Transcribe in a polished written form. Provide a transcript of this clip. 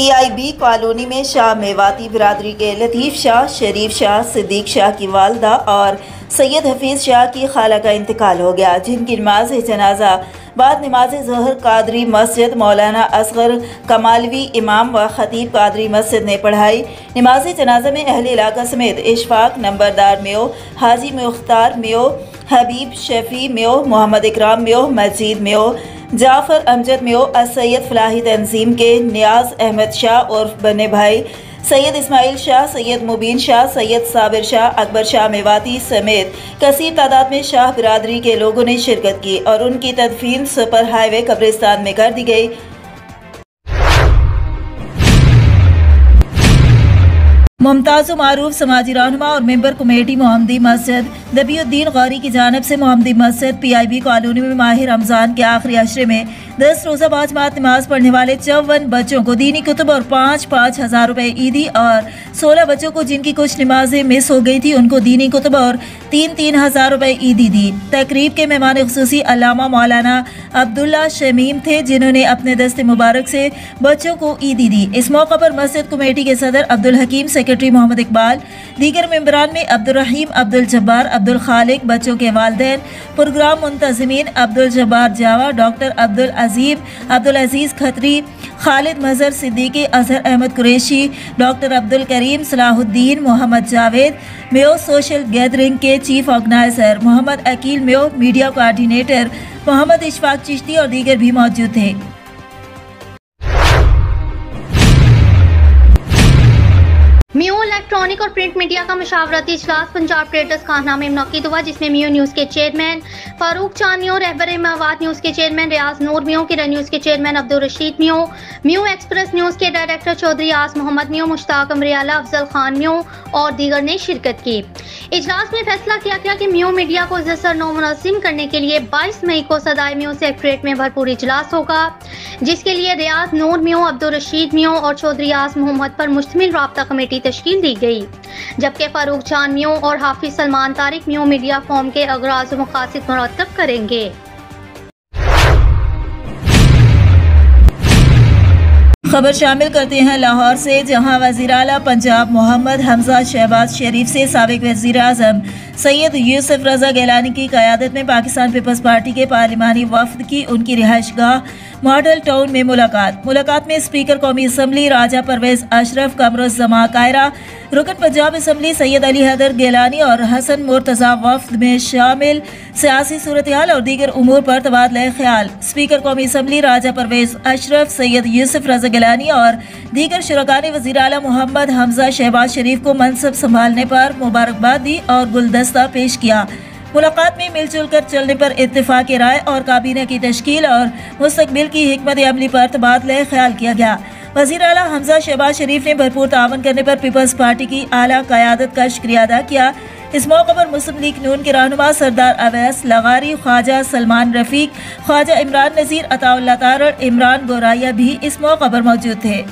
PIB colony में शाह मेवाती बिरादरी के लतीफ़ शाह, शरीफ शाह, सिद्दीक शाह की वालदा और सैयद हफीज़ शाह की खाला का इंतकाल हो गया, जिनकी नमाज जनाजा बाद नमाज ज़ोहर कादरी मस्जिद मौलाना असगर कमालवी इमाम व खतीब कादरी मस्जिद ने पढ़ाई। नमाज जनाजा में अहले इलाका समेत इशफाक नंबरदार मेयो, हाजी मुख्तार मेयो, हबीब शफी मेयो, मोहम्मद इकराम मेयो, मजीद मेयो, जाफ़र अमजद मेयो, सैयद फलाही तंजीम के नियाज अहमद शाह और बने भाई सैयद इस्माइल शाह, सैयद मुबीन शाह, सैयद साबिर शाह, अकबर शाह मेवाती समेत कसीर तादाद में शाह बिरादरी के लोगों ने शिरकत की और उनकी तदफीन सुपर हाईवे कब्रिस्तान में कर दी गई। मुमताज़ मारूफ समाजी रहनुमा और मेंबर कमेटी मोहम्मदी मस्जिद दबियुद्दीन गौरी की जानिब से मोहम्मदी मस्जिद PIB कॉलोनी में माह रमज़ान के आखिरी अशरे में 10 रोज़ा बाजमात नमाज पढ़ने वाले 54 बच्चों को दीनी कुतुब और 5-5 हज़ार रुपये ईदी और 16 बच्चों को जिनकी कुछ नमाजें मिस हो गई थी उनको दीनी कुतुब और 3-3 हज़ार रुपये ईदी दी। तकरीब के मेहमान खुसूसी अल्लामा मौलाना अब्दुल्ला शमीम थे, जिन्होंने अपने दस्ते मुबारक से बच्चों को ईदी दी। इस मौका पर मस्जिद कमेटी के सदर अब्दुल हकीम, सेक्रेटरी मोहम्मद इकबाल, दीगर मेंबरान में अब्दुल रहीम, अब्दुल जब्बार, अब्दुल खालिक, बच्चों के वालिदैन, प्रोग्राम मुंतज़मीन Abdul Jabbar Jawa, doctor Abdul Ajeeb, Abdul Aziz Khatri, Khalid Mazhar Siddiqui, Azhar Ahmed Qureshi, doctor Abdul Karim, Salahuddin, Mohammad Javed Meo, social gathering के chief organizer Mohammad Aqeel Meo, media coordinator Mohammad Ishfaq Chishti और दीगर भी मौजूद थे। मियो इलेक्ट्रॉनिक और प्रिंट मीडिया का मशावरती इजलास पंजाब ट्रेडर्स खाना में मुनक्किद हुआ, जिसमें मियो न्यूज़ के चेयरमैन फारूक चांद मियो, रहबर मवाद न्यूज़ के चेयरमैन रियाज नूर मियो, किरण न्यूज़ के chairman Abdul Rashid Meo, Meo express news के डायरेक्टर चौधरी आस मोहम्मद मियो, मुश्ताक अमरियाला, अफजल खान मियो और दीगर ने शिरकत की। इजलास में फैसला किया गया कि मियो मीडिया को इज्जत सर मुनज़्ज़म करने के लिए 22 मई को सदाए मियो सेक्रेटरीट में भरपूर इजलास होगा, जिसके लिए रियाज नूर मियो, अब्दुल रशीद मियो और चौधरी आस मोहम्मद पर मुश्तमिल राब्ता कमेटी तश्कील दी गई, जबकि फारूक चांद मियो और हाफिज सलमान तारिक मियो मीडिया फॉर्म के अगराज मकासद मुरतब करेंगे। खबर शामिल करते हैं लाहौर से, जहां वज़ीर आला पंजाब मोहम्मद हमजा शहबाज शरीफ से साबिक वज़ीर आज़म सैयद यूसुफ रज़ा गिलानी की क़यादत में पाकिस्तान पीपल्स पार्टी के पार्लिमानी वफ़द की उनकी रिहाइशगाह मॉडल टाउन में मुलाकात में स्पीकर कौमी असम्बली राजा परवेज़ अशरफ, कमरुज़ जमा कायरा, रुकन पंजाब असम्बली सैयद अली हैदर गिलानी और हसन मुर्तज़ा वफ़द में शामिल सियासी सूरत हाल और दीगर उमूर पर तबादला ख्याल। स्पीकर कौमी असम्बली राजा परवेज़ अशरफ, सैयद यूसुफ रज़ा गिलानी और दीगर शुरका ने वज़ीर आला मोहम्मद हमजा शहबाज शरीफ को मनसब संभालने पर मुबारकबाद दी और गुलदस्ता पेश किया। मुलाकात में मिलजुल कर चलने पर इत्तेफाक राय और काबीना की तश्कील और मुस्तकबिल की हिकमत अमली पर तबादला ख्याल किया गया। वज़ीर आला हमजा शहबाज शरीफ ने भरपूर तावन करने पर पीपल्स पार्टी की आला क़यादत का शुक्रिया अदा किया। इस मौके पर मुस्लिम लीग नून के रहनुमा सरदार अवैस लगारी, ख्वाजा सलमान रफीक, ख्वाजा इमरान नज़ीर, अताउल्लाह तारड़, इमरान गोराया भी इस मौके पर मौजूद थे।